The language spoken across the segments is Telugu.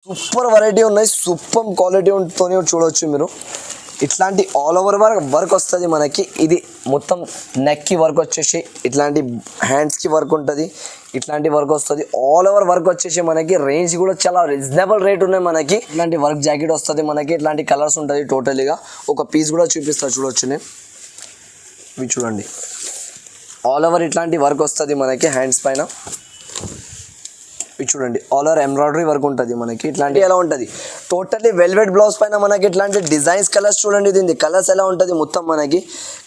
సూపర్ వెరైటీ ఉన్నాయి, సూపర్ క్వాలిటీ తోనే చూడొచ్చు మీరు. ఇట్లాంటి ఆల్ ఓవర్ వర్క్ వస్తుంది మనకి. ఇది మొత్తం నెక్కి వర్క్ వచ్చేసి ఇట్లాంటి హ్యాండ్స్కి వర్క్ ఉంటుంది, ఇట్లాంటి వర్క్ వస్తుంది. ఆల్ ఓవర్ వర్క్ వచ్చేసి మనకి రేంజ్ కూడా చాలా రీజనబుల్ రేట్ ఉన్నాయి మనకి. ఇట్లాంటి వర్క్ జాకెట్ వస్తుంది మనకి, ఇట్లాంటి కలర్స్ ఉంటుంది టోటలీగా. ఒక పీస్ కూడా చూపిస్తా చూడొచ్చు నేను. ఇవి చూడండి, ఆల్ ఓవర్ ఇట్లాంటి వర్క్ వస్తుంది మనకి హ్యాండ్స్ పైన. ఇది చూడండి, ఆల్ ఓవర్ ఎంబ్రాయిడరీ వర్క్ ఉంటుంది మనకి. ఇట్లాంటి ఎలా ఉంటుంది టోటల్లీ వెల్వెట్ బ్లౌజ్ పైన మనకి ఇట్లాంటి డిజైన్స్ కలర్స్ చూడండి. దీని కలర్స్ ఎలా ఉంటుంది మొత్తం మనకి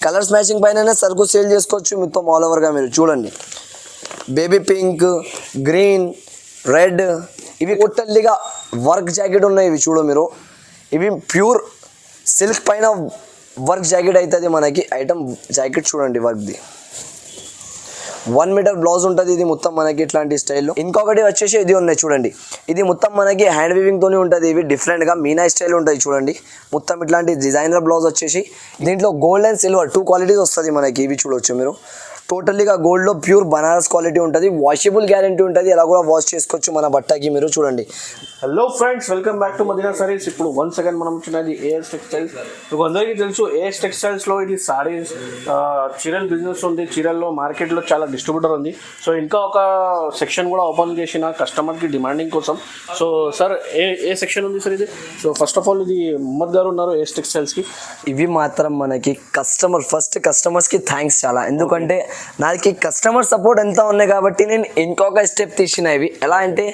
కలర్స్ మ్యాచింగ్ పైన సరుకు సేల్ చేసుకోవచ్చు మొత్తం ఆల్ ఓవర్గా. మీరు చూడండి, బేబీ పింక్, గ్రీన్, రెడ్, ఇవి టోటల్లీగా వర్క్ జాకెట్ ఉన్నాయి. ఇవి చూడు మీరు, ఇవి ప్యూర్ సిల్క్ పైన వర్క్ జాకెట్ అవుతుంది మనకి. ఐటమ్ జాకెట్ చూడండి వర్క్ది, 1 మీటర్ బ్లౌజ్ ఉంటుంది ఇది మొత్తం మనకి ఇట్లాంటి స్టైల్లో. ఇంకొకటి వచ్చేసి ఇది ఉన్నాయి చూడండి, ఇది మొత్తం మనకి హ్యాండ్ వీవింగ్ తోనే ఉంటుంది. ఇవి డిఫరెంట్గా మీనా స్టైల్ ఉంటుంది చూడండి. మొత్తం ఇట్లాంటి డిజైనర్ బ్లౌజ్ వచ్చేసి దీంట్లో గోల్డ్ అండ్ సిల్వర్ 2 క్వాలిటీస్ వస్తుంది మనకి. ఇవి చూడొచ్చు మీరు, టోటల్లీగా గోల్డ్లో ప్యూర్ బనారస్ క్వాలిటీ ఉంటుంది, వాషబుల్ గ్యారంటీ ఉంటుంది. ఎలా కూడా వాష్ చేసుకోవచ్చు మన బట్టకి. మీరు చూడండి. Hello friends, welcome back to Madina sarees. ఇప్పుడు వన్స్ అగైన్ మనం వచ్చినది ఏఎస్ టెక్స్టైల్స్. మీకు అందరికీ తెలుసు ఏఎస్ టెక్స్టైల్స్లో ఇది సారీస్ చీరల్ బిజినెస్ ఉంది. చీరల్లో మార్కెట్లో చాలా డిస్ట్రిబ్యూటర్ ఉంది. సో ఇంకా ఒక సెక్షన్ కూడా ఓపెన్ చేసిన కస్టమర్కి డిమాండింగ్ కోసం. సో సార్ ఏ సెక్షన్ ఉంది సార్ ఇది? సో ఫస్ట్ ఆఫ్ ఆల్ ఇది ముహమ్మద్ గారు ఉన్నారు ఏఎస్ టెక్స్టైల్స్కి. ఇవి మాత్రం మనకి కస్టమర్స్కి థ్యాంక్స్ చాలా. ఎందుకంటే నాకు కస్టమర్ సపోర్ట్ ఎంత ఉన్నాయి కాబట్టి నేను ఇంకొక స్టెప్ తీసిన. ఇవి ఎలా అంటే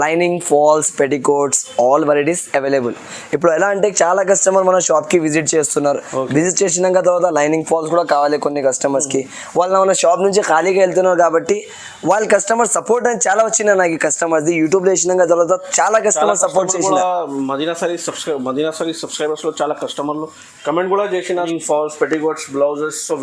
lining, falls, petticoats, all varieties available. ఇప్పుడు ఎలా అంటే చాలా కస్టమర్ మన షాప్కి విజిట్ చేస్తున్నారు. విజిట్ చేసినాక తర్వాత లైనింగ్ ఫాల్స్ కూడా కావాలి కొన్ని కస్టమర్స్కి. వాళ్ళు మన షాప్ నుంచి ఖాళీగా వెళ్తున్నారు కాబట్టి వాళ్ళ కస్టమర్ సపోర్ట్ అని చాలా వచ్చినాయి నాకు. కస్టమర్ది యూట్యూబ్లో వేసినాక తర్వాత చాలా కస్టమర్ సపోర్ట్ చేసిన. మదీనా సారీస్ సబ్స్క్రైబర్స్లో చాలా కస్టమర్లు కమెంట్ కూడా చేసిన falls, petticoats, blouses. So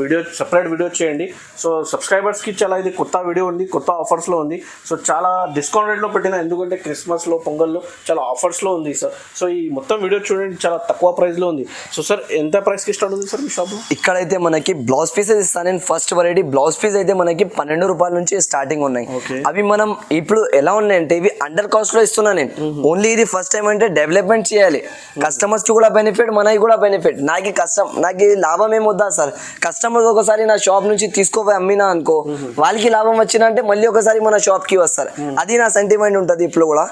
separate video చేయండి. సో సబ్స్క్రైబర్స్కి చాలా ఇది కొత్త వీడియో ఉంది, కొత్త ఆఫర్స్లో ఉంది. సో చాలా డిస్కౌంట్ రేట్లో పెట్టిన, ఎందుకంటే క్రిస్మస్లో, పొంగల్లో చాలా ఆఫర్స్లో ఉంది సార్. సో ఈ మొత్తం వీడియో చూడండి, చాలా తక్కువ ప్రైస్లో ఉంది. సో సార్ ఎంత ప్రైస్కి స్టార్ట్ ఉంది సార్ మీ షాప్లో? ఇక్కడైతే మనకి బ్లౌజ్ పీసెస్ ఇస్తాను నేను. ఫస్ట్ వెరైటీ బ్లౌజ్ పీస్ అయితే మనకి 12 రూపాయల నుంచి స్టార్టింగ్ ఉన్నాయి. అవి మనం ఇప్పుడు ఎలా ఉన్నాయంటే ఇవి అండర్ కాస్ట్లో ఇస్తున్నాను నేను. ఓన్లీ ఇది ఫస్ట్ టైం అంటే డెవలప్మెంట్ చేయాలి, కస్టమర్స్కి కూడా బెనిఫిట్, మనకి కూడా బెనిఫిట్. నాకు లాభం ఏమొద్దా సార్? కస్టమర్స్ ఒకసారి నా షాప్ నుంచి తీసుకోపోయి అమ్మినా అనుకో, వాళ్ళకి లాభం వచ్చినంటే మళ్ళీ ఒకసారి మన షాప్ కి వస్తారు. అది నా సెంటిమెంట్ ఉంటుంది ఇప్పుడు కూడా.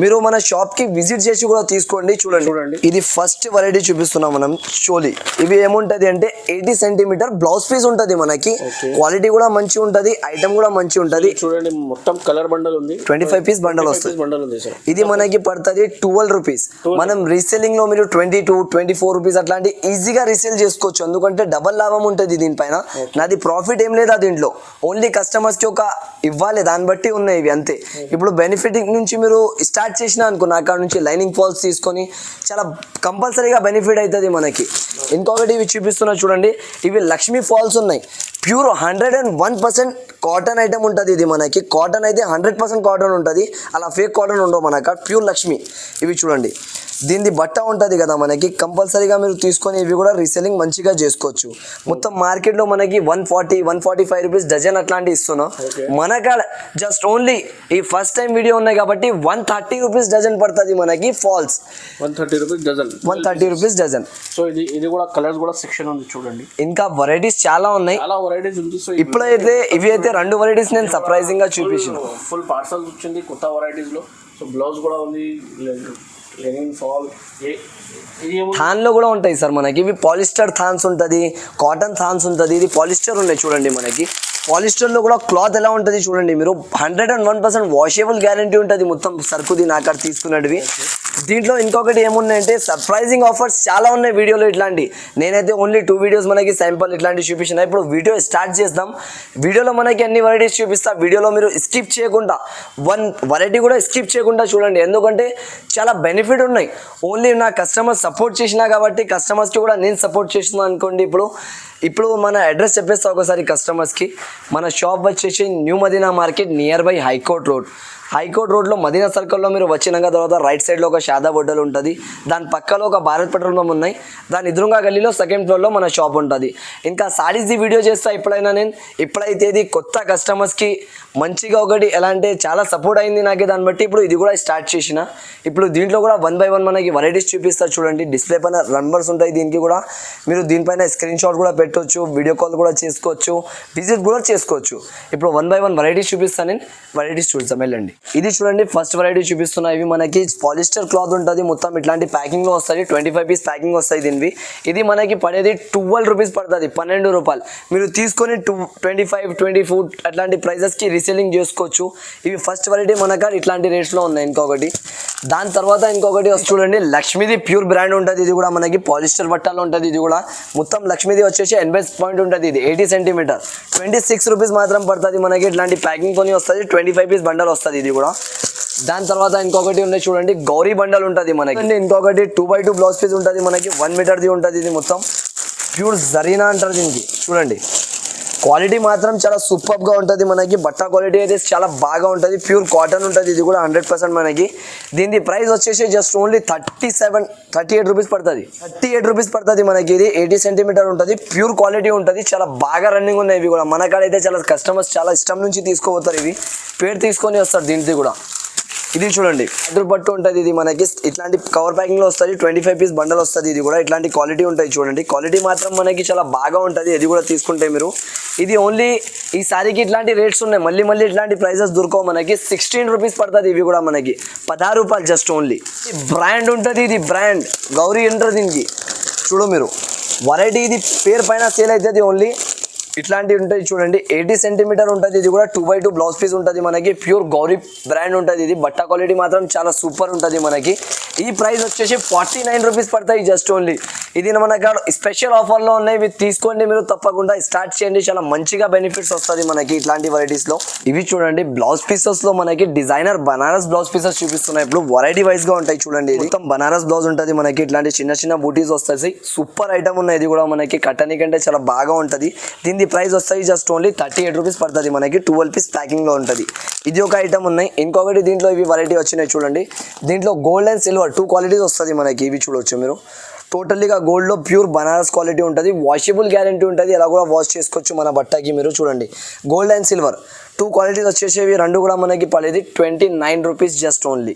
మీరు మన షాప్ కి విజిట్ చేసి కూడా తీసుకోండి. చూడండి, ఇది ఫస్ట్ వెరైటీ చూపిస్తున్నాం మనం, చోలీ. ఇవి ఏముంటది అంటే 80 సెంటీమీటర్ బ్లౌజ్ పీస్ ఉంటది మనకి. క్వాలిటీ కూడా మంచి ఉంటది, ఐటమ్ కూడా మంచి ఉంటది. చూడండి, మొత్తం కలర్ బండల్ ఉంది, 25 పీస్ బండల్ వస్తుంది. ఇది మనకి పడుతుంది 12 రూపీస్. మనం రీసెల్లింగ్ లో మీరు 22, 24 రూపీస్ అట్లాంటి ఈజీగా రీసేల్ చేసుకోవచ్చు. ఎందుకంటే డబల్ లాభం ఉంటుంది దీనిపైన. నాది ప్రాఫిట్ ఏం లేదా దీంట్లో, ఓన్లీ కస్టమర్స్ కి ఒక ఇవ్వాలి, దాన్ని బట్టి ఉన్నాయి ఇవి అంతే. ఇప్పుడు బెనిఫిట్ నుంచి మీరు స్టార్ట్ చేసినా అనుకో, నా కాడ నుంచి లైనింగ్ ఫాల్స్ తీసుకొని చాలా కంపల్సరీగా బెనిఫిట్ అవుతుంది మనకి. ఇంకొకటి ఇవి చూపిస్తున్నా చూడండి, ఇవి లక్ష్మీ ఫాల్స్ ఉన్నాయి. ప్యూర్ 101% కాటన్ ఐటమ్ ఉంటుంది ఇది మనకి. కాటన్ అయితే 100% కాటన్ ఉంటుంది, అలా ఫేక్ కాటన్ ఉండవు మన కాడ. ప్యూర్ లక్ష్మి. ఇవి చూడండి, దీనిది బట్ట ఉంటుంది కదా మనకి, కంపల్సరీగా మీరు తీసుకొని ఇవి కూడా రీసెల్లింగ్ మంచిగా చేసుకోవచ్చు. మొత్తం మార్కెట్లో మనకి 140, 145 రూపీస్ డజన్ అట్లాంటివి ఇస్తున్నాం. మన కాడ జస్ట్ ఓన్లీ ఈ ఫస్ట్ టైం వీడియో ఉన్నాయి కాబట్టి 130 రూపీస్ డజన్ పడుతుంది మనకి falls. 130 rupees dozen, 130 rupees dozen. So ఇది కూడా కలర్స్ కూడా సెక్షన్ ఉంది చూడండి. ఇంకా వెరైటీస్ చాలా ఉన్నాయి, చాలా వెరైటీస్ ఉంది. సో ఇప్పుడైతే ఇవి అయితే 2 వెరైటీస్ నేను సర్ప్రైజింగ్ గా చూపించిన. ఫుల్ పార్సల్స్ వచ్చింది కొత్త వెరైటీస్ లో. సో బ్లౌజ్ కూడా ఉంది, థాన్ లో కూడా ఉంటాయి సార్ మనకి. ఇవి పాలిస్టర్ థాన్స్ ఉంటుంది, కాటన్ థాన్స్ ఉంటుంది. ఇది పాలిస్టర్ ఉన్నాయి చూడండి మనకి. పాలిస్టర్లో కూడా క్లాత్ ఎలా ఉంటుంది చూడండి మీరు. 101% వాషబుల్ గ్యారంటీ ఉంటుంది మొత్తం సరుకుది నా కాడ తీసుకున్నవి. దీంట్లో ఇంకొకటి ఏమున్నాయంటే సర్ప్రైజింగ్ ఆఫర్స్ చాలా ఉన్నాయి వీడియోలో. ఇట్లాంటి నేనైతే ఓన్లీ 2 వీడియోస్ మనకి శాంపుల్ ఇట్లాంటివి చూపించిన. ఇప్పుడు వీడియో స్టార్ట్ చేద్దాం. వీడియోలో మనకి అన్ని వెరైటీస్ చూపిస్తా. వీడియోలో మీరు స్కిప్ చేయకుండా 1 వెరైటీ కూడా స్కిప్ చేయకుండా చూడండి, ఎందుకంటే చాలా బెనిఫిట్ ఉన్నాయి. ఓన్లీ నా కస్టమర్ సపోర్ట్ చేసినా కాబట్టి కస్టమర్స్కి కూడా నేను సపోర్ట్ చేస్తున్నాను అనుకోండి. ఇప్పుడు మన అడ్రస్ చెప్పేస్తా ఒకసారి కస్టమర్స్కి. మన షాప్ వచ్చేసి new Madina market, near by high court road. High court రోడ్లో మదీనా సర్కిల్లో మీరు వచ్చినాక తర్వాత రైట్ సైడ్లో ఒక షాదాబ్ హోటల్ ఉంటుంది, దాని పక్కలో ఒక భారత్ పెట్రోల్ పంప్ ఉన్నాయి, దాని ఎదురుగా గల్లీలో సెకండ్ ఫ్లోర్లో మన షాప్ ఉంటుంది. ఇంకా సారీస్ది వీడియో చేస్తా ఎప్పుడైనా నేను. ఇప్పుడైతే ఇది కొత్త కస్టమర్స్కి మంచిగా ఒకటి ఎలా అంటే చాలా సపోర్ట్ అయింది నాకు, దాన్ని బట్టి ఇప్పుడు ఇది కూడా స్టార్ట్ చేసిన. ఇప్పుడు దీంట్లో కూడా 1 by 1 మనకి వెరైటీస్ చూపిస్తారు చూడండి. డిస్ప్లే పైన నంబర్స్ ఉంటాయి, దీనికి కూడా మీరు దీనిపైన స్క్రీన్ షాట్ కూడా పెట్టవచ్చు, వీడియో కాల్ కూడా చేసుకోవచ్చు, విజిట్ కూడా చేసుకోవచ్చు. ఇప్పుడు 1 by 1 వెరైటీస్ చూపిస్తాను నేను, వెరైటీస్ చూద్దాం వెళ్ళండి. ఇది చూడండి ఫస్ట్ వెరైటీ చూపిస్తున్నా. ఇవి మనకి పాలిస్టర్ క్లాత్ ఉంటుంది, మొత్తం ఇట్లాంటి ప్యాకింగ్లో వస్తుంది. 25 పీస్ ప్యాకింగ్ వస్తాయి దీనివి. ఇది మనకి పడేది 12 రూపీస్ పడుతుంది, 12 రూపాయలు. మీరు తీసుకొని 25, 24 అట్లాంటి ప్రైజెస్కి రీసేలింగ్ చేసుకోవచ్చు. ఇవి ఫస్ట్ వెరైటీ మనకు ఇట్లాంటి రేట్స్లో ఉన్నాయి. ఇంకొకటి దాని తర్వాత ఇంకొకటి చూడండి, లక్ష్మీది ప్యూర్ బ్రాండ్ ఉంటుంది. ఇది కూడా మనకి పాలిస్టర్ బట్టలో ఉంటుంది. ఇది కూడా మొత్తం లక్ష్మీది వచ్చేసి 80 పాయింట్ ఉంటుంది. ఇది 80 సెంటీమీటర్ 26 రూపీస్ మాత్రం పడుతుంది మనకి. ఇట్లాంటి ప్యాకింగ్ కొని వస్తుంది, 25 పీస్ బండల్ వస్తుంది ఇది కూడా. దాని తర్వాత ఇంకొకటి ఉన్నాయి చూడండి, గౌరీ బండల్ ఉంటుంది మనకి. ఇంకొకటి 2 by 2 బ్లౌజ్ పీస్ ఉంటుంది మనకి, 1 మీటర్ది ఉంటుంది. ఇది మొత్తం ప్యూర్ జరీనా అంటారు దీనికి. చూడండి క్వాలిటీ మాత్రం చాలా సూపర్గా ఉంటుంది మనకి. బట్ట క్వాలిటీ అయితే చాలా బాగా ఉంటుంది, ప్యూర్ కాటన్ ఉంటుంది. ఇది కూడా 100% మనకి. దీని ప్రైస్ వచ్చేసి జస్ట్ ఓన్లీ 38 రూపీస్ పడుతుంది. 38 రూపీస్ పడుతుంది మనకి. ఇది 80 సెంటీమీటర్ ఉంటుంది, ప్యూర్ క్వాలిటీ ఉంటుంది, చాలా బాగా రన్నింగ్ ఉన్నాయి ఇవి కూడా. మన కాడ అయితే చాలా కస్టమర్స్ చాలా ఇష్టం నుంచి తీసుకోపోతారు. ఇవి పేరు తీసుకొని వస్తారు దీనికి కూడా. ఇది చూడండి పట్టు ఉంటుంది. ఇది మనకి ఇట్లాంటి కవర్ ప్యాకింగ్లో వస్తుంది, 25 పీస్ బండల్ వస్తుంది. ఇది కూడా ఇట్లాంటి క్వాలిటీ ఉంటాయి చూడండి. క్వాలిటీ మాత్రం మనకి చాలా బాగా ఉంటుంది. ఇది కూడా తీసుకుంటే మీరు. ఇది ఓన్లీ ఈ సారీకి ఇట్లాంటి రేట్స్ ఉన్నాయి, మళ్ళీ ఇట్లాంటి ప్రైజెస్ దొరకవు మనకి. 16 రూపీస్ పడుతుంది. ఇవి కూడా మనకి 16 రూపాయలు జస్ట్ ఓన్లీ. బ్రాండ్ ఉంటుంది, ఇది బ్రాండ్ గౌరీ అంటారు దీనికి. చూడు మీరు వెరైటీ, ఇది పేరు పైన సేల్ అవుతుంది ఓన్లీ. ఇట్లాంటివి ఉంటాయి చూడండి, 80 సెంటీమీటర్ ఉంటుంది. ఇది కూడా 2 by 2 బ్లౌజ్ పీస్ ఉంటుంది మనకి. ప్యూర్ గౌరీ బ్రాండ్ ఉంటుంది. ఇది బట్ట క్వాలిటీ మాత్రం చాలా సూపర్ ఉంటుంది మనకి. ఈ ప్రైస్ వచ్చేసి 49 రూపీస్ పడతాయి జస్ట్ ఓన్లీ. ఇది మనకు స్పెషల్ ఆఫర్లో ఉన్నాయి. ఇవి తీసుకోండి మీరు, తప్పకుండా స్టార్ట్ చేయండి. చాలా మంచిగా బెనిఫిట్స్ వస్తుంది మనకి ఇట్లాంటి వెరైటీస్లో. ఇవి చూడండి బ్లౌజ్ పీసెస్లో మనకి డిజైనర్ బనారస్ బ్లౌజ్ పీసెస్ చూపిస్తున్నాయి. ఇప్పుడు వెరైటీ వైజ్గా ఉంటాయి చూడండి. ఇది మొత్తం బనారస్ బ్లౌజ్ ఉంటుంది మనకి. ఇట్లాంటి చిన్న బూటీస్ వస్తాయి, సూపర్ ఐటమ్ ఉన్నాయి. ఇది కూడా మనకి కట్టని కంటే చాలా బాగా ఉంటుంది. దీని ప్రైస్ వస్తాయి జస్ట్ ఓన్లీ 38 రూపీస్ పడుతుంది మనకి. 12 పీస్ ప్యాకింగ్లో ఉంటుంది. ఇది ఒక ఐటమ్ ఉన్నాయి. ఇంకొకటి దీంట్లో ఇవి వెరైటీ వచ్చినాయి చూడండి. దీంట్లో గోల్డ్ అండ్ సిల్వర్ 2 క్వాలిటీస్ వస్తుంది మనకి. ఇవి చూడవచ్చు మీరు. టోటల్లీగా గోల్డ్లో ప్యూర్ బనారస్ క్వాలిటీ ఉంటుంది, వాషబుల్ గ్యారంటీ ఉంటుంది. ఎలా కూడా వాష్ చేసుకోవచ్చు మన బట్టకి మీరు. చూడండి గోల్డ్ అండ్ సిల్వర్ 2 క్వాలిటీస్ వచ్చేసేవి. రెండు కూడా మనకి పడేది 29 రూపీస్ జస్ట్ ఓన్లీ.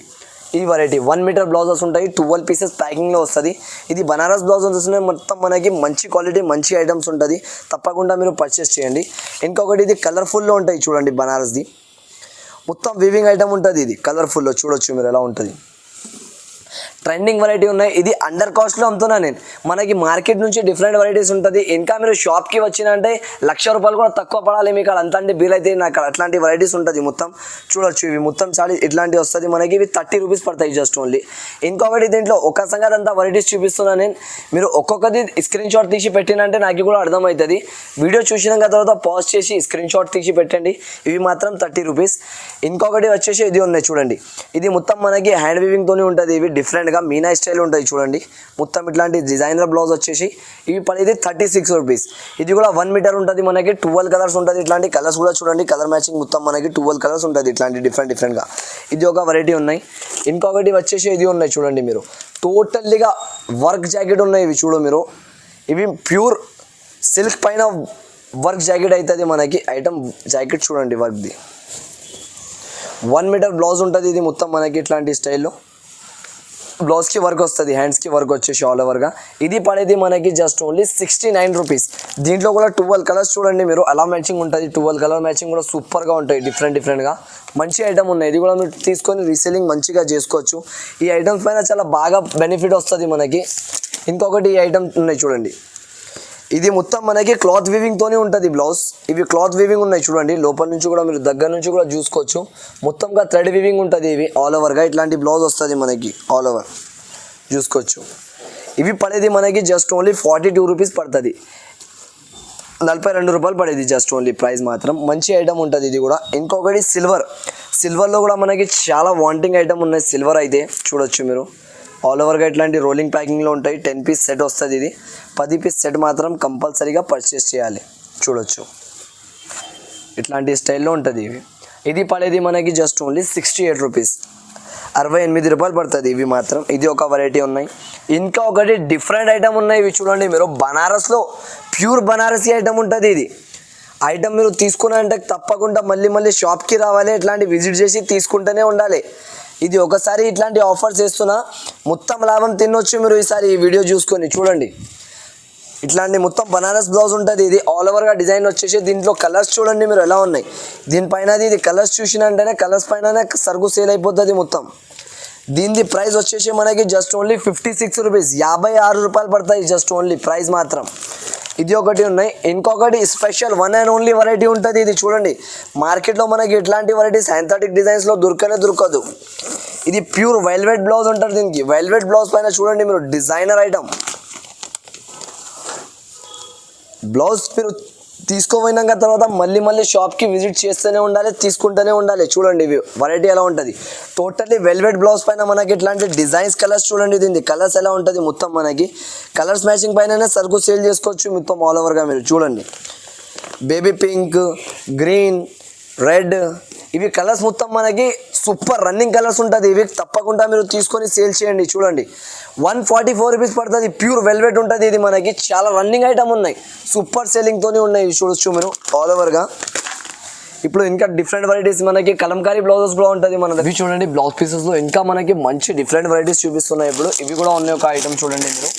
ఈ వెరైటీ 1 మీటర్ బ్లౌజెస్ ఉంటాయి, 12 పీసెస్ ప్యాకింగ్లో వస్తుంది. ఇది బనారస్ బ్లౌజెస్ వస్తున్నాయి మొత్తం మనకి. మంచి క్వాలిటీ మంచి ఐటమ్స్ ఉంటుంది, తప్పకుండా మీరు పర్చేస్ చేయండి. ఇంకొకటి ఇది కలర్ఫుల్లో ఉంటాయి చూడండి, బనారస్ది మొత్తం వీవింగ్ ఐటమ్ ఉంటుంది. ఇది కలర్ఫుల్లో చూడొచ్చు మీరు ఎలా ఉంటుంది. ట్రెండింగ్ వెరైటీ ఉన్నాయి. ఇది అండర్ కాస్ట్లో అమ్ముతున్నా నేను. మనకి మార్కెట్ నుంచి డిఫరెంట్ వెరైటీస్ ఉంటుంది. ఇంకా మీరు షాప్కి వచ్చినంటే 1,00,000 రూపాయలు కూడా తక్కువ పడాలి మీకు. అంత అంటే బిల్ అయితే నాకు అట్లాంటి వెరైటీస్ ఉంటుంది మొత్తం. చూడొచ్చు ఇవి మొత్తం చాలా ఇట్లాంటివి వస్తుంది మనకి. ఇవి 30 రూపీస్ పడతాయి జస్ట్ ఓన్లీ. ఇంకొకటి దీంట్లో ఒక సంగతి అంతా వెరైటీస్ చూపిస్తున్నాను నేను. మీరు ఒక్కొక్కటి స్క్రీన్ షాట్ తీసి పెట్టినంటే నాకు కూడా అర్థమవుతుంది. వీడియో చూసినాక తర్వాత పాజ్ చేసి స్క్రీన్ షాట్ తీసి పెట్టండి. ఇవి మాత్రం 30 రూపీస్. ఇంకొకటి వచ్చేసి ఇది ఉన్నాయి చూడండి. ఇది మొత్తం మనకి హ్యాండ్ వీవింగ్తోనే ఉంటుంది. ఇవి డిఫరెంట్గా మీనా స్టైల్ ఉంటుంది చూడండి. మొత్తం ఇట్లాంటి డిజైనర్ బ్లౌజ్ వచ్చేసి ఇవి పడేది 36 రూపీస్. ఇది కూడా 1 మీటర్ ఉంటుంది మనకి. 12 కలర్స్ ఉంటుంది. ఇట్లాంటి కలర్స్ కూడా చూడండి, కలర్ మ్యాచింగ్ మొత్తం మనకి 12 కలర్స్ ఉంటుంది ఇట్లాంటి డిఫరెంట్గా. ఇది ఒక వెరైటీ ఉన్నాయి. ఇంకొకటి వచ్చేసి ఇది ఉన్నాయి చూడండి మీరు. టోటల్లీగా వర్క్ జాకెట్ ఉన్నాయి ఇవి. చూడు మీరు, ఇవి ప్యూర్ సిల్క్ పైన వర్క్ జాకెట్ అవుతుంది మనకి. ఐటమ్ జాకెట్ చూడండి వర్క్ది. 1 మీటర్ బ్లౌజ్ ఉంటుంది. ఇది మొత్తం మనకి ఇట్లాంటి స్టైల్లో బ్లౌజ్కి వర్క్ వస్తుంది, హ్యాండ్స్కి వర్క్ వచ్చేసి ఆల్ ఓవర్గా. ఇది పడేది మనకి జస్ట్ ఓన్లీ 69 రూపీస్. దీంట్లో కూడా 12 కలర్స్ చూడండి మీరు, అలా మ్యాచింగ్ ఉంటుంది. 12 కలర్ మ్యాచింగ్ కూడా సూపర్గా ఉంటాయి, డిఫరెంట్గా మంచి ఐటమ్ ఉన్నాయి. ఇది కూడా మీరు తీసుకొని రీసేలింగ్ మంచిగా చేసుకోవచ్చు. ఈ ఐటమ్స్ పైన చాలా బాగా బెనిఫిట్ వస్తుంది మనకి. ఇంకొకటి ఈ ఐటమ్ ఉన్నాయి చూడండి. ఇది మొత్తం మనకి క్లాత్ వీవింగ్తోనే ఉంటుంది బ్లౌజ్. ఇవి క్లాత్ వీవింగ్ ఉన్నాయి చూడండి. లోపల నుంచి కూడా మీరు దగ్గర నుంచి కూడా చూసుకోవచ్చు. మొత్తంగా థ్రెడ్ వీవింగ్ ఉంటుంది. ఇవి ఆల్ ఓవర్గా ఇట్లాంటి బ్లౌజ్ వస్తుంది మనకి. ఆల్ ఓవర్ చూసుకోవచ్చు. ఇవి పడేది మనకి జస్ట్ ఓన్లీ 42 రూపీస్ పడుతుంది. 42 రూపాయలు పడేది జస్ట్ ఓన్లీ. ప్రైస్ మాత్రం మంచి ఐటమ్ ఉంటుంది ఇది కూడా. ఇంకొకటి సిల్వర్లో కూడా మనకి చాలా వాంటింగ్ ఐటమ్ ఉన్నాయి. సిల్వర్ అయితే చూడొచ్చు మీరు. ఆల్ ఓవర్గా ఇట్లాంటి రోలింగ్ ప్యాకింగ్లో ఉంటాయి. 10 పీస్ సెట్ వస్తుంది. ఇది 10 పీస్ సెట్ మాత్రం కంపల్సరీగా పర్చేస్ చేయాలి. చూడొచ్చు ఇట్లాంటి స్టైల్లో ఉంటుంది ఇవి. ఇది పడేది మనకి జస్ట్ ఓన్లీ 68 రూపీస్, 68 రూపాయలు పడుతుంది ఇవి మాత్రం. ఇది ఒక వెరైటీ ఉన్నాయి. ఇంకా ఒకటి డిఫరెంట్ ఐటమ్ ఉన్నాయి, ఇవి చూడండి మీరు. బనారస్లో ప్యూర్ బనారసీ ఐటమ్ ఉంటుంది. ఇది ఐటమ్ మీరు తీసుకున్నారంటే తప్పకుండా మళ్ళీ మళ్ళీ షాప్కి రావాలి, ఇట్లాంటి విజిట్ చేసి తీసుకుంటూనే ఉండాలి. ఇది ఒకసారి ఇట్లాంటి ఆఫర్స్ చేస్తున్నా మొత్తం లాభం తినొచ్చు మీరు ఈసారి ఈ వీడియో చూసుకొని చూడండి. ఇట్లాంటి మొత్తం బనారస్ బ్లౌజ్ ఉంటుంది. ఇది ఆల్ ఓవర్గా డిజైన్ వచ్చేసి దీంట్లో కలర్స్ చూడండి మీరు ఎలా ఉన్నాయి. దీనిపైన ఇది కలర్స్ చూసినంటేనే కలర్స్ పైననే సరుకు సేల్ అయిపోతుంది మొత్తం. దీని ప్రైస్ వచ్చేసి మనకి జస్ట్ ఓన్లీ 56 రూపీస్, 56 రూపాయలు పడతాయి జస్ట్ ఓన్లీ ప్రైస్ మాత్రం. ఇది ఒకటి ఉన్నాయి. ఇంకొకటి special one and only variety ఉంటుంది. ఇది చూడండి, మార్కెట్లో మనకి ఇట్లాంటి వెరైటీ సింథటిక్ డిజైన్స్లో దొరకదు. ఇది ప్యూర్ వెల్వెట్ బ్లౌజ్ ఉంటుంది. దీనికి వెల్వెట్ బ్లౌజ్ పైన చూడండి మీరు డిజైనర్ ఐటమ్. బ్లౌజ్ మీరు తీసుకోపోయినాక తర్వాత మళ్ళీ మళ్ళీ షాప్కి విజిట్ చేస్తూనే ఉండాలి, తీసుకుంటూనే ఉండాలి. చూడండి ఇవి వెరైటీ ఎలా ఉంటుంది. టోటల్లీ వెల్వెట్ బ్లౌజ్ పైన మనకి ఇట్లాంటి డిజైన్స్ కలర్స్ చూడండి. దీనికి కలర్స్ ఎలా ఉంటుంది మొత్తం మనకి కలర్స్ మ్యాచింగ్ పైననే సరుకు సేల్ చేసుకోవచ్చు మొత్తం ఆల్ ఓవర్గా మీరు చూడండి. బేబీ పింక్, గ్రీన్, రెడ్, ఇవి కలర్స్ మొత్తం మనకి సూపర్ రన్నింగ్ కలర్స్ ఉంటుంది. ఇవి తప్పకుండా మీరు తీసుకొని సేల్ చేయండి. చూడండి 144 రూపీస్ పడుతుంది. ప్యూర్ వెల్వెట్ ఉంటుంది. ఇది మనకి చాలా రన్నింగ్ ఐటమ్ ఉన్నాయి, సూపర్ సేలింగ్తోనే ఉన్నాయి. ఇవి చూడొచ్చు మీరు ఆల్ ఓవర్గా. ఇప్పుడు ఇంకా డిఫరెంట్ వెరైటీస్ మనకి కలంకారీ బ్లౌజెస్ కూడా ఉంటుంది మన దగ్గర. ఇవి చూడండి బ్లౌజ్ పీసెస్లో ఇంకా మనకి మంచి డిఫరెంట్ వెరైటీస్ చూపిస్తున్నాయి. ఇప్పుడు ఇవి కూడా ఉన్నాయి. ఒక ఐటమ్ చూడండి మీరు,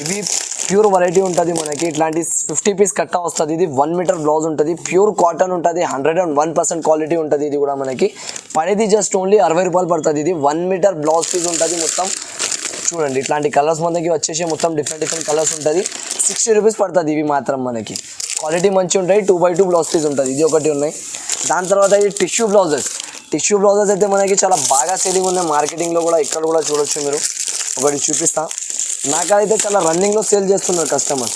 ఇవి ప్యూర్ వెరైటీ ఉంటుంది మనకి. ఇట్లాంటి 50 పీస్ కట్ట వస్తుంది. ఇది 1 మీటర్ బ్లౌజ్ ఉంటుంది. ప్యూర్ కాటన్ ఉంటుంది. 101% క్వాలిటీ ఉంటుంది. ఇది కూడా మనకి పడేది జస్ట్ ఓన్లీ 60 రూపాయలు పడుతుంది. ఇది 1 మీటర్ బ్లౌజ్ పీస్ ఉంటుంది మొత్తం. చూడండి ఇట్లాంటి కలర్స్ మనకి వచ్చేసి మొత్తం డిఫరెంట్ కలర్స్ ఉంటుంది. 60 రూపీస్ పడుతుంది. ఇవి మాత్రం మనకి క్వాలిటీ మంచి ఉంటాయి. 2x2 బ్లౌజ్ పీస్ ఉంటుంది. ఇది ఒకటి ఉన్నాయి. దాని తర్వాత ఇది టిష్యూ బ్లౌజెస్ అయితే మనకి చాలా బాగా సేలింగ్ ఉన్నాయి మార్కెటింగ్లో కూడా. ఇక్కడ కూడా చూడొచ్చు మీరు, ఒకటి చూపిస్తా. నాకైతే చాలా రన్నింగ్లో సేల్ చేస్తున్నారు కస్టమర్స్.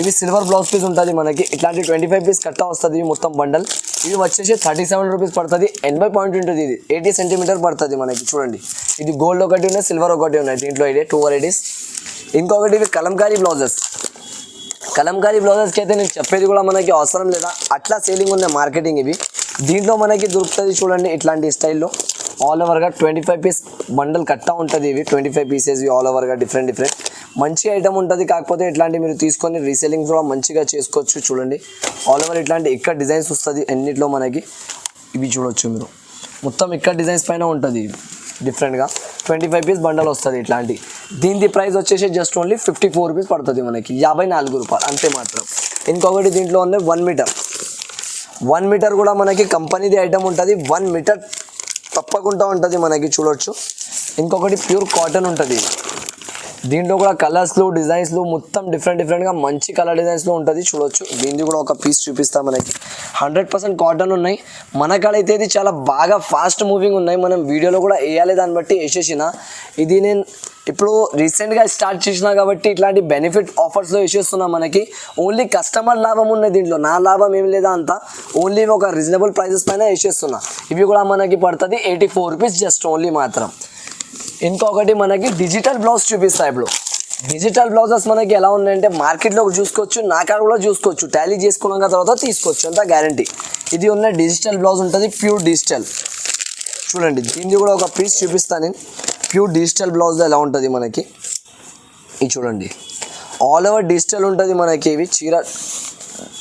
ఇవి సిల్వర్ బ్లౌజ్ పీస్ ఉంటుంది మనకి. ఇట్లాంటి 25 పీస్ కట్ట వస్తుంది మొత్తం బండల్. ఇది వచ్చేసి 37 రూపీస్ పడుతుంది. 80 పాయింట్ ఉంటుంది. ఇది 80 సెంటీమీటర్ పడుతుంది మనకి. చూడండి ఇది గోల్డ్ ఒకటి ఉన్నాయి, సిల్వర్ ఒకటి ఉన్నాయి. దీంట్లో ఇదే 2 వెరైటీస్. ఇంకొకటి ఇవి కలంకారీ బ్లౌజెస్కి అయితే నేను చెప్పేది కూడా మనకి అవసరం లేదా, అట్లా సేలింగ్ ఉన్నాయి మార్కెటింగ్. ఇవి దీంట్లో మనకి దొరుకుతుంది. చూడండి ఇట్లాంటి స్టైల్లో ఆల్ ఓవర్గా 25 పీస్ బండల్ కట్ట ఉంటుంది. ఇవి 25 పీసెస్ ఆల్ ఓవర్గా డిఫరెంట్ మంచి ఐటమ్ ఉంటుంది. కాకపోతే ఇట్లాంటి మీరు తీసుకొని రీసేలింగ్ కూడా మంచిగా చేసుకోవచ్చు. చూడండి ఆల్ ఓవర్ ఇట్లాంటి ఇక్కడ డిజైన్స్ వస్తుంది అన్నిట్లో మనకి. ఇవి చూడొచ్చు మీరు మొత్తం ఇక్కడ డిజైన్స్ పైన ఉంటుంది డిఫరెంట్గా. 25 పీస్ బండల్ వస్తుంది ఇట్లాంటి. దీని ప్రైస్ వచ్చేసి జస్ట్ ఓన్లీ 54 రూపీస్ పడుతుంది మనకి, 54 రూపాయలు అంతే మాత్రం. ఇంకొకటి దీంట్లో ఉంది 1 మీటర్ కూడా మనకి కంపెనీది ఐటమ్ ఉంటుంది. 1 మీటర్ తప్పకుండా ఉంటుంది మనకి. చూడొచ్చు ఇంకొకటి ప్యూర్ కాటన్ ఉంటుంది. దీంట్లో కూడా కలర్స్లు డిజైన్స్లు మొత్తం డిఫరెంట్గా మంచి కలర్ డిజైన్స్లో ఉంటుంది. చూడొచ్చు దీనికి కూడా ఒక పీస్ చూపిస్తాం మనకి. 100% కాటన్ ఉన్నాయి మన కాడైతే. ఇది చాలా బాగా ఫాస్ట్ మూవింగ్ ఉన్నాయి. మనం వీడియోలో కూడా వేయాలి, దాన్ని బట్టి వేసేసిన. ఇది నేను ఇప్పుడు రీసెంట్గా స్టార్ట్ చేసినా కాబట్టి ఇట్లాంటి బెనిఫిట్ ఆఫర్స్లో వేసేస్తున్నా మనకి. ఓన్లీ కస్టమర్ లాభం ఉన్నది దీంట్లో, నా లాభం ఏం లేదా అంతా. ఓన్లీ ఒక రీజనబుల్ ప్రైసెస్ పైన వేసేస్తున్నా. ఇవి కూడా మనకి పడుతుంది 84 రూపీస్ జస్ట్ ఓన్లీ మాత్రం. ఇంకొకటి మనకి డిజిటల్ బ్లౌజ్ చూపిస్తా. ఇప్పుడు డిజిటల్ బ్లౌజెస్ మనకి ఎలా ఉన్నాయంటే మార్కెట్లో చూసుకోవచ్చు, నా కాడ కూడా చూసుకోవచ్చు. టాలీ చేసుకున్నాక తర్వాత తీసుకోవచ్చు, అంత గ్యారంటీ. ఇది ఉన్న డిజిటల్ బ్లౌజ్ ఉంటుంది, ప్యూర్ డిజిటల్. చూడండి దీన్ని కూడా ఒక పీస్ చూపిస్తాను నేను. ప్యూర్ డిజిటల్ బ్లౌజ్ ఎలా ఉంటుంది మనకి. ఇది చూడండి ఆల్ ఓవర్ డిజిటల్ ఉంటుంది మనకి. ఇవి చీర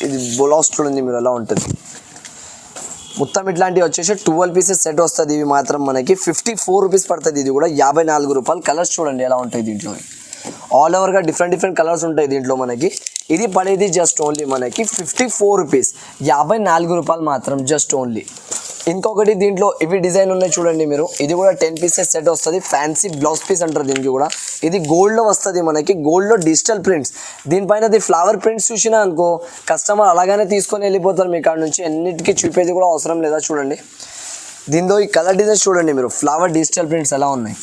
ఇది బ్లౌజ్ చూడండి మీరు ఎలా ఉంటుంది మొత్తం. ఇట్లాంటివి వచ్చేసి 12 పీసెస్ సెట్ వస్తుంది. ఇవి మాత్రం మనకి 54 రూపీస్ పడుతుంది. ఇది కూడా 54 రూపాయలు. కలర్స్ చూడండి ఎలా ఉంటాయి దీంట్లో. ఆల్ ఓవర్గా డిఫరెంట్ కలర్స్ ఉంటాయి దీంట్లో మనకి. ఇది పడేది జస్ట్ ఓన్లీ మనకి 54 రూపీస్, 54 రూపాయలు మాత్రం జస్ట్ ఓన్లీ. ఇంకొకటి దీంట్లో ఇవి డిజైన్ ఉన్నాయి చూడండి మీరు. ఇది కూడా 10 పీసెస్ సెట్ వస్తుంది. ఫ్యాన్సీ బ్లౌజ్ పీస్ అంటారు దీనికి కూడా. ఇది గోల్డ్లో వస్తుంది మనకి. గోల్డ్లో డిజిటల్ ప్రింట్స్. దీనిపైన ఫ్లవర్ ప్రింట్స్ చూసినా అనుకో కస్టమర్ అలాగనే తీసుకొని వెళ్ళిపోతారు మీ కాడ నుంచి. అన్నిటికీ చూపేది కూడా అవసరం లేదా. చూడండి దీంతో ఈ కలర్ డిజైన్స్ చూడండి మీరు. ఫ్లవర్ డిజిటల్ ప్రింట్స్ ఎలా ఉన్నాయి.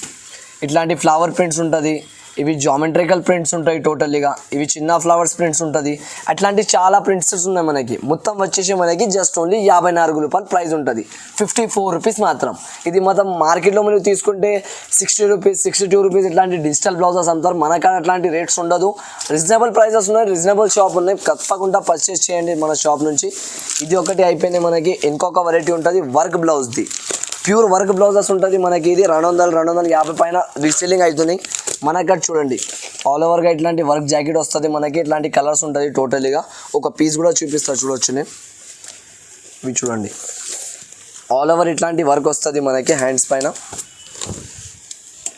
ఇట్లాంటి ఫ్లవర్ ప్రింట్స్ ఉంటుంది. ఇవి జామెట్రికల్ ప్రింట్స్ ఉంటాయి టోటల్లీగా, ఇవి చిన్న ఫ్లవర్స్ ప్రింట్స్ ఉంటుంది, అట్లాంటి చాలా ప్రింట్స్ ఉన్నాయి మనకి. మొత్తం వచ్చేసి మనకి జస్ట్ ఓన్లీ 54 రూపాయలు ప్రైస్ ఉంటుంది, 54 రూపీస్ మాత్రం. ఇది మొత్తం మార్కెట్లో మీరు తీసుకుంటే 60 రూపీస్ 62 రూపీస్ ఇట్లాంటి డిజిటల్ బ్లౌజెస్ అమ్ముతారు. మన కాడ అట్లాంటి రేట్స్ ఉండదు, రీజనబుల్ ప్రైజెస్ ఉన్నాయి, రీజనబుల్ షాప్ ఉన్నాయి, తప్పకుండా పర్చేస్ చేయండి మన షాప్ నుంచి. ఇది ఒకటి అయిపోయింది. మనకి ఇంకొక వెరైటీ ఉంటుంది వర్క్ బ్లౌజ్ది, ప్యూర్ వర్క్ బ్లౌజెస్ ఉంటుంది మనకి. ఇది 250 పైన రీసెల్లింగ్ అవుతుంది మనకి. అక్కడ చూడండి ఆల్ ఓవర్గా ఇట్లాంటి వర్క్ జాకెట్ వస్తుంది మనకి, ఇట్లాంటి కలర్స్ ఉంటుంది టోటలీగా. ఒక పీస్ కూడా చూపిస్తా చూడొచ్చు నేను, ఇవి చూడండి ఆల్ ఓవర్ ఇట్లాంటి వర్క్ వస్తుంది మనకి హ్యాండ్స్ పైన.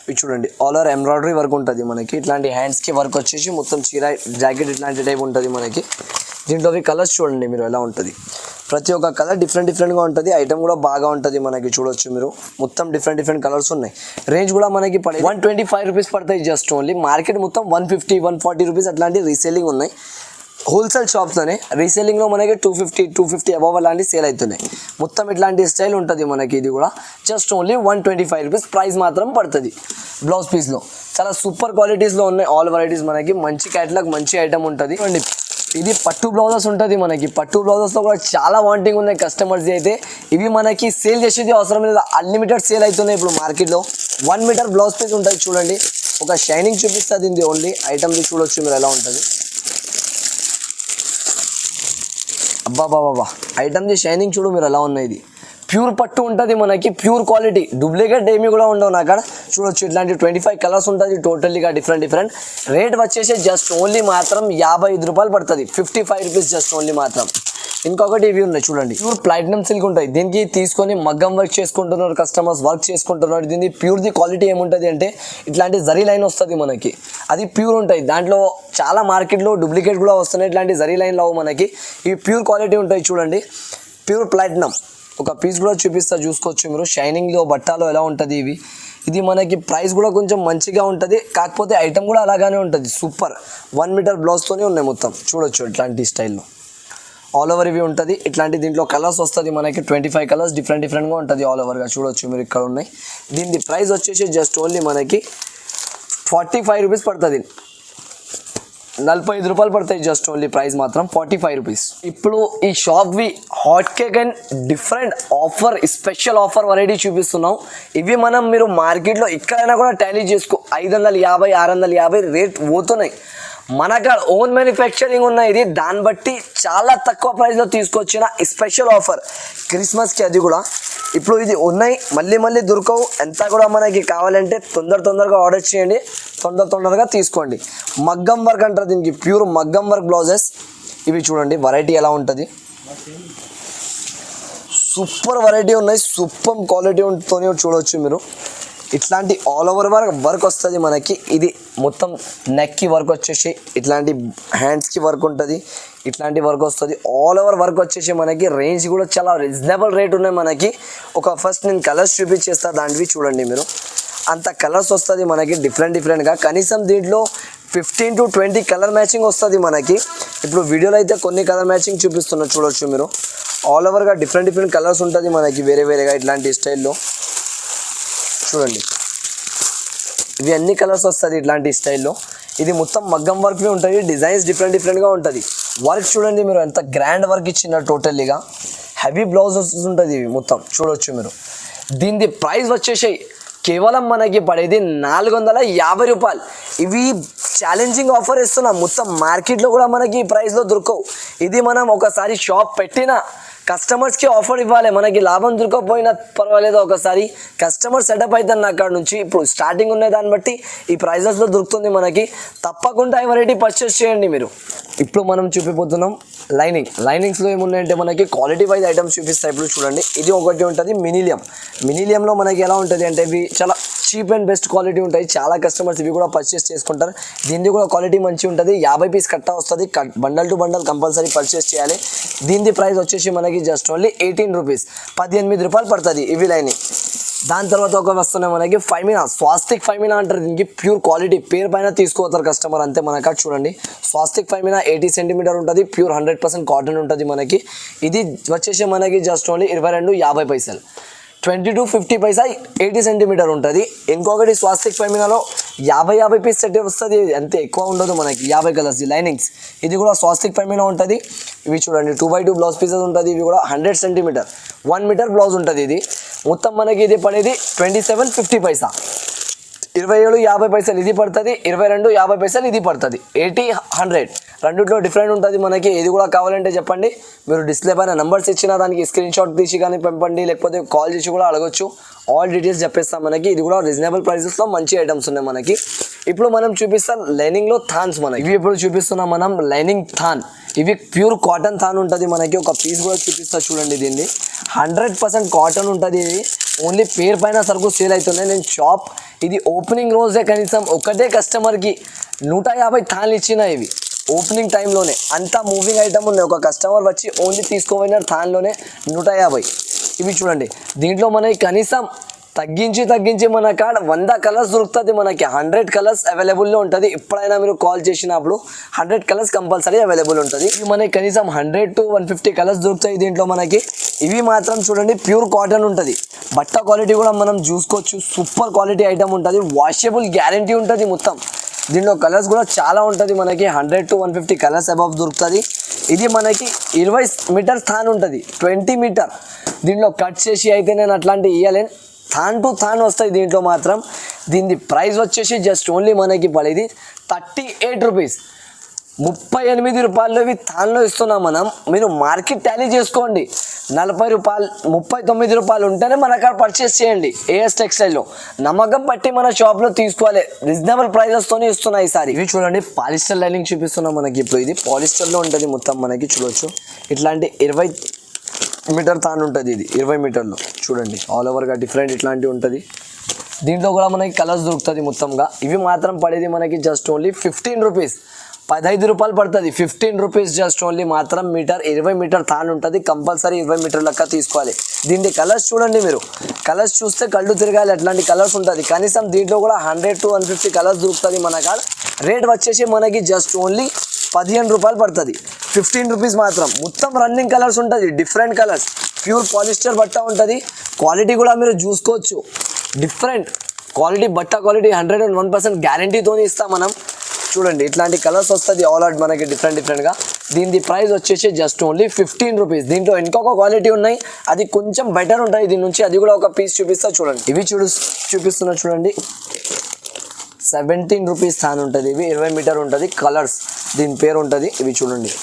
ఇవి చూడండి ఆల్ ఓవర్ ఎంబ్రాయిడరీ వర్క్ ఉంటుంది మనకి. ఇట్లాంటి హ్యాండ్స్కి వర్క్ వచ్చేసి మొత్తం చీర జాకెట్ ఇట్లాంటి టైప్ ఉంటుంది మనకి. దీంట్లో కలర్స్ చూడండి మీరు ఎలా ఉంటుంది, ప్రతి ఒక్క కలర్ డిఫరెంట్గా ఉంటుంది. ఐటమ్ కూడా బాగా ఉంటుంది మనకి, చూడొచ్చు మీరు మొత్తం డిఫరెంట్ కలర్స్ ఉన్నాయి. రేంజ్ కూడా మనకి 125 రూపీస్ పడతాయి జస్ట్ ఓన్లీ. మార్కెట్ మొత్తం 150 140 రూపీస్ అట్లాంటి రీసేలింగ్ ఉన్నాయి హోల్సేల్ షాప్స్లోనే. రీసేలింగ్లో మనకి 250 అబవ్ అలాంటి సేల్ అవుతున్నాయి. మొత్తం ఇట్లాంటి స్టైల్ ఉంటుంది మనకి. ఇది కూడా జస్ట్ ఓన్లీ 125 రూపీస్ ప్రైస్ మాత్రం పడుతుంది. బ్లౌజ్ పీస్లో చాలా సూపర్ క్వాలిటీస్లో ఉన్నాయి ఆల్ వెరైటీస్ మనకి. మంచి క్యాటలాగ్ మంచి ఐటమ్ ఉంటుంది. ఇది పట్టు బ్లౌజెస్ ఉంటుంది మనకి. పట్టు బ్లౌజెస్లో కూడా చాలా వాంటింగ్ ఉన్నాయి కస్టమర్స్ అయితే. ఇవి మనకి సేల్ చేసేది అవసరం లేదు, అన్లిమిటెడ్ సేల్ అవుతున్నాయి ఇప్పుడు మార్కెట్లో. 1 మీటర్ బ్లౌజ్ పీస్ ఉంటుంది చూడండి. ఒక షైనింగ్ చూపిస్తుంది ఇది ఓన్లీ ఐటమ్ది, చూడొచ్చు మీరు ఎలా ఉంటుంది. అబ్బాబాబా ఐటమ్ది షైనింగ్ చూడు మీరు ఎలా ఉన్నాయి. ఇది ప్యూర్ పట్టు ఉంటుంది మనకి, ప్యూర్ క్వాలిటీ, డూప్లికేట్ ఏమి కూడా ఉండవు నా కాడ. చూడొచ్చు ఇట్లాంటి 25 కలర్స్ ఉంటుంది టోటల్లీగా డిఫరెంట్. రేట్ వచ్చేసి జస్ట్ ఓన్లీ మాత్రం 55 రూపాయలు పడుతుంది, 55 రూపీస్ జస్ట్ ఓన్లీ మాత్రం. ఇంకొకటి ఇవి ఉన్నాయి చూడండి, ప్యూర్ ప్లాటినం సిల్క్ ఉంటాయి. దీనికి తీసుకొని మగ్గం వర్క్ చేసుకుంటున్నారు కస్టమర్స్, వర్క్ చేసుకుంటున్నారు. దీనికి ప్యూర్ది క్వాలిటీ ఏముంటుంది అంటే ఇట్లాంటి జరీ లైన్ వస్తుంది మనకి, అది ప్యూర్ ఉంటాయి. దాంట్లో చాలా మార్కెట్లో డూప్లికేట్ కూడా వస్తున్నాయి, ఇట్లాంటి జరీ లైన్ లేవు మనకి. ఇవి ప్యూర్ క్వాలిటీ ఉంటాయి చూడండి, ప్యూర్ ప్లాటినం. ఒక పీస్ కూడా చూపిస్తా చూసుకోవచ్చు మీరు, షైనింగ్లో బట్టాలో ఎలా ఉంటుంది ఇవి. ఇది మనకి ప్రైస్ కూడా కొంచెం మంచిగా ఉంటుంది, కాకపోతే ఐటమ్ కూడా అలాగానే ఉంటుంది. సూపర్ 1 మీటర్ బ్లౌజ్తోనే ఉన్నాయి మొత్తం, చూడొచ్చు ఇట్లాంటి స్టైల్లో ఆల్ ఓవర్ ఇవి ఉంటుంది. ఇట్లాంటి దీంట్లో కలర్స్ వస్తుంది మనకి 25 కలర్స్ డిఫరెంట్గా ఉంటుంది ఆల్ ఓవర్గా, చూడొచ్చు మీరు ఇక్కడ ఉన్నాయి. దీని ప్రైస్ వచ్చేసి జస్ట్ ఓన్లీ మనకి 45 రూపీస్ పడుతుంది, 45 రూపాయలు పడతాయి జస్ట్ ఓన్లీ. ప్రైస్ మాత్రం 45 రూపీస్. ఇప్పుడు ఈ షాప్వి hot cake and different offer, special offer variety చూపిస్తున్నాం. ఇవి మీరు మార్కెట్లో ఎక్కడైనా కూడా టాలీ చేసుకో, 550 650 రేట్ పోతున్నాయి. మనకాడ ఓన్ మ్యానుఫ్యాక్చరింగ్ ఉన్నాయి ఇది, దాన్ని బట్టి చాలా తక్కువ ప్రైస్లో తీసుకొచ్చిన స్పెషల్ ఆఫర్ క్రిస్మస్కి. అది కూడా ఇప్పుడు ఇది ఉన్నాయి, మళ్ళీ దొరకవు. ఎంత కూడా మనకి కావాలంటే తొందరగా ఆర్డర్ చేయండి, తొందరగా తీసుకోండి. మగ్గం వర్క్ అంటారు దీనికి, ప్యూర్ మగ్గం వర్క్ బ్లౌజెస్. ఇవి చూడండి వెరైటీ ఎలా ఉంటుంది, సూపర్ వెరైటీ ఉన్నాయి, సూపర్ క్వాలిటీ ఉంటుందో చూడవచ్చు మీరు. ఇట్లాంటి ఆల్ ఓవర్ వర్క్ వస్తుంది మనకి. ఇది మొత్తం నెక్కి వర్క్ వచ్చేసి, ఇట్లాంటి హ్యాండ్స్కి వర్క్ ఉంటుంది, ఇట్లాంటి వర్క్ వస్తుంది. ఆల్ ఓవర్ వర్క్ వచ్చేసి మనకి రేంజ్ కూడా చాలా రీజనబుల్ రేట్ ఉన్నాయి మనకి. ఫస్ట్ నేను కలర్స్ చూపించేస్తా, దాంట్వి చూడండి మీరు. అంత కలర్స్ వస్తుంది మనకి డిఫరెంట్గా. కనీసం దీంట్లో 15 to 20 కలర్ మ్యాచింగ్ వస్తుంది మనకి. ఇప్పుడు వీడియోలో అయితే కొన్ని కలర్ మ్యాచింగ్ చూపిస్తున్నా, చూడొచ్చు మీరు. ఆల్ ఓవర్గా డిఫరెంట్ కలర్స్ ఉంటుంది మనకి, వేరేగా ఇట్లాంటి స్టైల్లో చూడండి. ఇవి అన్ని కలర్స్ వస్తుంది ఇట్లాంటి స్టైల్లో. ఇది మొత్తం మగ్గం వర్క్వి ఉంటుంది, డిజైన్స్ డిఫరెంట్గా ఉంటుంది. వర్క్ చూడండి మీరు ఎంత గ్రాండ్ వర్క్ ఇచ్చిన టోటల్లీగా. హెవీ బ్లౌజ్ ఉంటుంది ఇవి మొత్తం, చూడొచ్చు మీరు. దీని ప్రైస్ వచ్చేసి కేవలం మనకి పడేది 450 రూపాయలు. ఇవి ఛాలెంజింగ్ ఆఫర్ ఇస్తున్నాం, మొత్తం మార్కెట్లో కూడా మనకి ఈ ప్రైస్లో దొరకవు. ఇది మనం ఒకసారి షాప్ పెట్టిన కస్టమర్స్కి ఆఫర్ ఇవ్వాలి, మనకి లాభం దొరకకపోయినా పర్వాలేదు. ఒకసారి కస్టమర్ సెటప్ అవుతారు నా కాడ నుంచి. ఇప్పుడు స్టార్టింగ్ ఉన్న దాన్ని బట్టి ఈ ప్రైజెస్లో దొరుకుతుంది మనకి. తప్పకుండా ఈ వెరైటీ పర్చేస్ చేయండి మీరు. ఇప్పుడు మనం చూపిపోతున్నాం లైనింగ్స్లో ఏమున్నాయంటే మనకి క్వాలిటీ వైజ్ ఐటమ్స్ చూపిస్తాయి. ఇప్పుడు చూడండి, ఇది ఒకటి ఉంటుంది మినీలియంలో మనకి ఎలా ఉంటుంది అంటే ఇవి చాలా చీప్ అండ్ బెస్ట్ క్వాలిటీ ఉంటాయి. చాలా కస్టమర్స్ ఇవి కూడా పర్చేస్ చేసుకుంటారు. దీనిది కూడా క్వాలిటీ మంచిగా ఉంటుంది. 50 పీస్ కట్ట వస్తుంది, bundle to bundle compulsory purchase చేయాలి. దీని ప్రైస్ వచ్చేసి మనకి జస్ట్ ఓన్లీ 18 రూపీస్, 18 రూపాయలు పడుతుంది ఇవి లైనింగ్. దాని తర్వాత ఒక వస్తున్నాయి మనకి ఫైమినా, స్వాస్తిక్ ఫైమినా అంటారు దీనికి. ప్యూర్ క్వాలిటీ, పేరు పైన తీసుకోతారు కస్టమర్ అంతే. మనకు చూడండి స్వాస్తిక్ ఫైమినా 80 సెంటీమీటర్ ఉంటుంది, ప్యూర్ 100% కాటన్ ఉంటుంది మనకి. ఇది వచ్చేసి మనకి జస్ట్ ఓన్లీ 22.50 పైసలు, 20 to 50 పైసా 80 సెంటీమీటర్ ఉంటుంది. ఇంకొకటి స్వాస్తిక్ ఫైమినాలో 50 పీస్ సెట్ వస్తుంది, అంతే, ఎక్కువ ఉండదు మనకి. 50 కలర్స్ లైనింగ్స్. ఇది కూడా స్వాస్తిక్ పైన ఉంటుంది. ఇవి చూడండి 2x2 బ్లౌజ్ పీసెస్ ఉంటుంది. ఇవి కూడా 100 సెంటీమీటర్ 1 మీటర్ బ్లౌజ్ ఉంటుంది. ఇది మొత్తం మనకి ఇది పడేది 27.50 పైసా. 27 50 పైసలు ఇది పడుతుంది, 22 50 పైసలు ఇది పడుతుంది. 80 100 రెండిట్లో డిఫరెంట్ ఉంటుంది మనకి. ఏది కూడా కావాలంటే చెప్పండి, మీరు డిస్ప్లే పైన నెంబర్స్ ఇచ్చిన దానికి స్క్రీన్ షాట్ తీసి కానీ పంపండి, లేకపోతే కాల్ చేసి కూడా అడగొచ్చు. ఆల్ డీటెయిల్స్ చెప్పేస్తాం మనకి. ఇది కూడా రీజనబుల్ ప్రైసెస్లో మంచి ఐటమ్స్ ఉన్నాయి మనకి. ఇప్పుడు మనం చూపిస్తాం లైనింగ్లో థాన్స్ మనకి. ఇవి ఇప్పుడు చూపిస్తున్నాం మనం లైనింగ్ థాన్. ఇవి ప్యూర్ కాటన్ థాన్ ఉంటుంది మనకి. ఒక పీస్ కూడా చూపిస్తా చూడండి. దీన్ని 100% కాటన్ ఉంటుంది. ఇది ఓన్లీ పేరు పైన సరుకు సేల్ అవుతున్నాయి. నేను షాప్ ఇది ఓపెనింగ్ రోజే కనీసం ఒకటే కస్టమర్కి 150 థాన్లు ఇచ్చిన. ఇవి ఓపెనింగ్ టైంలోనే అంత మూవింగ్ ఐటమ్ ఉన్నాయి. ఒక కస్టమర్ వచ్చి ఓన్లీ తీసుకోపోయిన థాన్లోనే 150. ఇవి చూడండి, దీంట్లో మనకి కనీసం తగ్గించి మన కాడ 100 కలర్స్ దొరుకుతుంది మనకి. 100 కలర్స్ అవైలబుల్లో ఉంటుంది. ఎప్పుడైనా మీరు కాల్ చేసినప్పుడు 100 కలర్స్ కంపల్సరీ అవైలబుల్ ఉంటుంది. ఇవి మనకి కనీసం 100 to 150 కలర్స్ దొరుకుతాయి దీంట్లో మనకి. ఇవి మాత్రం చూడండి ప్యూర్ కాటన్ ఉంటుంది. బట్ట క్వాలిటీ కూడా మనం చూసుకోవచ్చు. సూపర్ క్వాలిటీ ఐటమ్ ఉంటుంది. వాషబుల్ గ్యారంటీ ఉంటుంది మొత్తం. దీంట్లో కలర్స్ కూడా చాలా ఉంటుంది మనకి. 100 to 150 కలర్స్ అబౌవ్ దొరుకుతుంది. ఇది మనకి 20 మీటర్ థాన్ ఉంటుంది, 20 మీటర్. దీంట్లో కట్ చేసి అయితే నేను అట్లాంటి ఇవ్వలేను. థాన్ టు థాన్ వస్తాయి దీంట్లో మాత్రం. దీని ప్రైస్ వచ్చేసి జస్ట్ ఓన్లీ మనకి పడేది 38 రూపీస్. 38 రూపాయలు ఇవి థాన్లో ఇస్తున్నాం మనం. మీరు మార్కెట్ టాలీ చేసుకోండి. 40 రూపాయలు 39 రూపాయలు ఉంటేనే మన కాడ పర్చేస్ చేయండి. ఏఎస్ టెక్స్టైల్లో నమ్మకం పట్టి మన షాప్లో తీసుకోవాలి. రీజనబుల్ ప్రైజెస్తోనే ఇస్తున్నాయి ఈసారి. ఇవి చూడండి పాలిస్టర్ లైనింగ్ చూపిస్తున్నాం మనకి. ఇప్పుడు ఇది పాలిస్టర్లో ఉంటుంది మొత్తం మనకి. చూడవచ్చు ఇట్లాంటి 20 మీటర్ థాన్ ఉంటుంది. ఇది 20 మీటర్లో చూడండి ఆల్ ఓవర్గా డిఫరెంట్ ఇట్లాంటివి ఉంటుంది. దీంట్లో కూడా మనకి కలర్స్ దొరుకుతుంది మొత్తంగా. ఇవి మాత్రం పడేది మనకి జస్ట్ ఓన్లీ 15 రూపీస్. 15 రూపాయలు పడుతుంది. 15 రూపీస్ జస్ట్ ఓన్లీ మాత్రం మీటర్. 20 మీటర్ థాన్ ఉంటుంది. కంపల్సరీ 20 మీటర్ లెక్క తీసుకోవాలి. దీని కలర్స్ చూడండి, మీరు కలర్స్ చూస్తే కళ్ళు తిరగాలి. అట్లాంటి కలర్స్ ఉంటుంది. కనీసం దీంట్లో కూడా 100 to 150 కలర్స్ దొరుకుతుంది మన కాడ. రేట్ వచ్చేసి మనకి జస్ట్ ఓన్లీ 15 రూపాయలు పడుతుంది. 15 రూపీస్ మాత్రం. మొత్తం రన్నింగ్ కలర్స్ ఉంటుంది, డిఫరెంట్ కలర్స్. ప్యూర్ పాలిస్టర్ బట్ట ఉంటుంది. క్వాలిటీ కూడా మీరు చూసుకోవచ్చు. డిఫరెంట్ క్వాలిటీ బట్ట క్వాలిటీ 101% గ్యారంటీతో ఇస్తాం మనం. చూడండి ఇట్లాంటి కలర్స్ వస్తుంది ఆల్ అవుట్ మనకి డిఫరెంట్గా. దీని ప్రైస్ వచ్చేసి జస్ట్ ఓన్లీ 15 రూపీస్. దీంట్లో ఇంకొక క్వాలిటీ ఉన్నాయి, అది కొంచెం బెటర్ ఉంటాయి దీని నుంచి. అది కూడా ఒక పీస్ చూపిస్తా చూడండి. ఇవి చూపిస్తున్నా చూడండి. 17 రూపీస్ థాన్ ఉంటుంది. ఇవి 20 మీటర్ ఉంటుంది. కలర్స్ దీని పేరు ఉంటుంది. ఇవి చూడండి,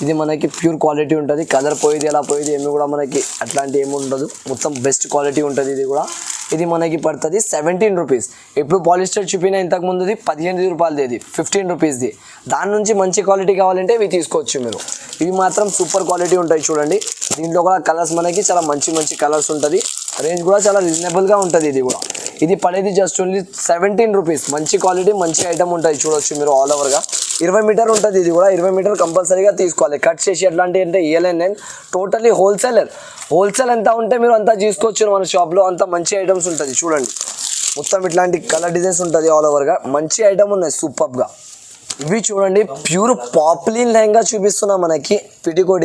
ఇది మనకి ప్యూర్ క్వాలిటీ ఉంటుంది. కలర్ పోయేది ఎలా పోయేది ఏమి కూడా మనకి అట్లాంటి ఏమి ఉండదు. మొత్తం బెస్ట్ క్వాలిటీ ఉంటుంది. ఇది కూడా ఇది మనకి పడుతుంది 17 రూపీస్. ఇప్పుడు పాలిస్టర్ చూపిన ఇంతకుముందుది 18 రూపాయలది, ఇది 15 రూపీస్ది. దాని నుంచి మంచి క్వాలిటీ కావాలంటే ఇవి తీసుకోవచ్చు మీరు. ఇవి మాత్రం సూపర్ క్వాలిటీ ఉంటాయి చూడండి. దీంట్లో కూడా కలర్స్ మనకి చాలా మంచి కలర్స్ ఉంటుంది. రేంజ్ కూడా చాలా రీజనబుల్గా ఉంటుంది. ఇది కూడా ఇది పడేది జస్ట్ ఓన్లీ 17 రూపీస్. మంచి క్వాలిటీ మంచి ఐటమ్ ఉంటుంది చూడవచ్చు మీరు ఆల్ ఓవర్గా. 20 మీటర్ ఉంటుంది. ఇది కూడా 20 మీటర్ కంపల్సరీగా తీసుకోవాలి. కట్ చేసి ఎట్లాంటి అంటే ఇవ్వలేను నేను. టోటలీ హోల్సేల్ ఎంత ఉంటే మీరు అంతా తీసుకోవచ్చు మన షాప్లో. అంత మంచి ఐటమ్స్ ఉంటుంది చూడండి. మొత్తం ఇట్లాంటి కలర్ డిజైన్స్ ఉంటుంది ఆల్ ఓవర్గా. మంచి ఐటమ్ ఉన్నాయి సూపర్గా. ఇవి చూడండి ప్యూర్ పాప్లిన్ లెహంగా చూపిస్తున్నా మనకి పిటికోట్.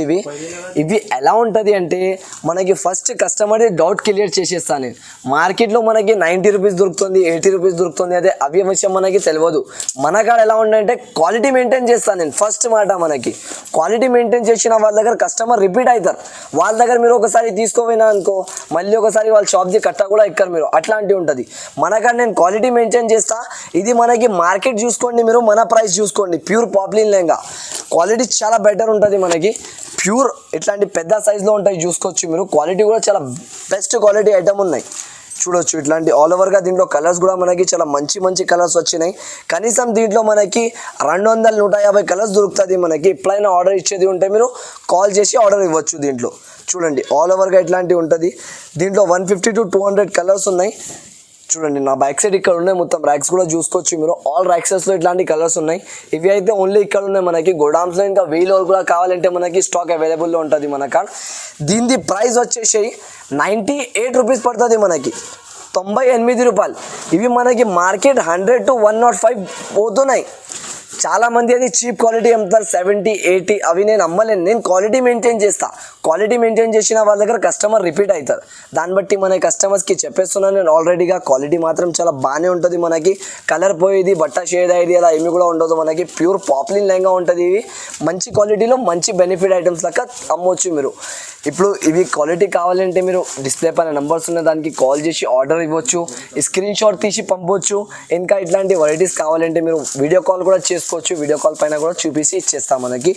ఇవి ఎలా ఉంటుంది అంటే మనకి ఫస్ట్ కస్టమర్ డౌట్ క్లియర్ చేసేస్తాను నేను. మార్కెట్లో మనకి 90 రూపీస్ దొరుకుతుంది, 80 రూపీస్ దొరుకుతుంది. అదే అవి విషయం మనకి తెలియదు. మన కాడ ఎలా ఉందంటే క్వాలిటీ మెయింటైన్ చేస్తాను నేను. ఫస్ట్ మాట మనకి క్వాలిటీ మెయింటైన్ చేసిన వాళ్ళ దగ్గర కస్టమర్ రిపీట్ అవుతారు. వాళ్ళ దగ్గర మీరు ఒకసారి తీసుకోపోయినా అనుకో మళ్ళీ ఒకసారి వాళ్ళ షాప్ది కట్ట కూడా ఎక్కరు మీరు. అట్లాంటివి ఉంటుంది. మన కాడ నేను క్వాలిటీ మెయింటైన్ చేస్తా. ఇది మనకి మార్కెట్ చూసుకోండి మీరు, మన ప్రైస్ చూసుకోండి. ప్యూర్ పాప్లిన్ లెహంగా క్వాలిటీ చాలా బెటర్ ఉంటుంది మనకి. ప్యూర్ ఇట్లాంటి పెద్ద సైజులో ఉంటాయి చూసుకోవచ్చు మీరు. క్వాలిటీ కూడా చాలా బెస్ట్ క్వాలిటీ ఐటమ్ ఉన్నాయి చూడొచ్చు. ఇట్లాంటి ఆల్ ఓవర్గా దీంట్లో కలర్స్ కూడా మనకి చాలా మంచి కలర్స్ వచ్చినాయి. కనీసం దీంట్లో మనకి 200-150 కలర్స్ దొరుకుతుంది మనకి. ఎప్పుడైనా ఆర్డర్ ఇచ్చేది ఉంటే మీరు కాల్ చేసి ఆర్డర్ ఇవ్వచ్చు. దీంట్లో చూడండి ఆల్ ఓవర్గా ఇట్లాంటివి ఉంటుంది. దీంట్లో 150 to 200 కలర్స్ ఉన్నాయి చూడండి. నా బ్యాక్ సైడ్ ఇక్కడ ఉన్నాయి మొత్తం ర్యాక్స్ కూడా చూసుకోవచ్చు మీరు. ఆల్ ర్యాక్సెస్లో ఇట్లాంటి కలర్స్ ఉన్నాయి. ఇవి అయితే ఓన్లీ ఇక్కడ ఉన్నాయి మనకి. గోడౌన్స్లో ఇంకా వీల్ కూడా కావాలంటే మనకి స్టాక్ అవైలబుల్లో ఉంటుంది మన కాడ. దీని ప్రైస్ వచ్చేసి 98 రూపీస్ పడుతుంది మనకి. 98 రూపాయలు. ఇవి మనకి మార్కెట్ 100 to 105 పోతున్నాయి. చాలా మంది అది చీప్ క్వాలిటీ అమ్ముతారు 70-80 అవి నేను అమ్మలేను. నేను క్వాలిటీ మెయింటైన్ చేస్తా. క్వాలిటీ మెయింటైన్ చేసిన వాళ్ళ దగ్గర కస్టమర్ రిపీట్ అవుతారు. దాన్ని బట్టి మన కస్టమర్స్కి చెప్పేస్తున్నాను నేను ఆల్రెడీగా. క్వాలిటీ మాత్రం చాలా బాగానే ఉంటుంది. మనకి కలర్ పోయేది, బట్ట షేడ్ అయ్యేది అలా ఏమి కూడా ఉండదు. మనకి ప్యూర్ పాప్లిన్ లెహంగా ఉంటుంది. ఇవి మంచి క్వాలిటీలో మంచి బెనిఫిట్ ఐటమ్స్ లెక్క అమ్మవచ్చు మీరు. ఇప్పుడు ఇవి క్వాలిటీ కావాలంటే మీరు డిస్ప్లే పైన నెంబర్స్ ఉన్న దానికి కాల్ చేసి ఆర్డర్ ఇవ్వచ్చు, స్క్రీన్ షాట్ తీసి పంపవచ్చు. ఇంకా ఇట్లాంటి వెరైటీస్ కావాలంటే మీరు వీడియో కాల్ కూడా చేసుకోవచ్చు. వీడియో కాల్ పైన కూడా చూపించి ఇచ్చేస్తాం మనకి.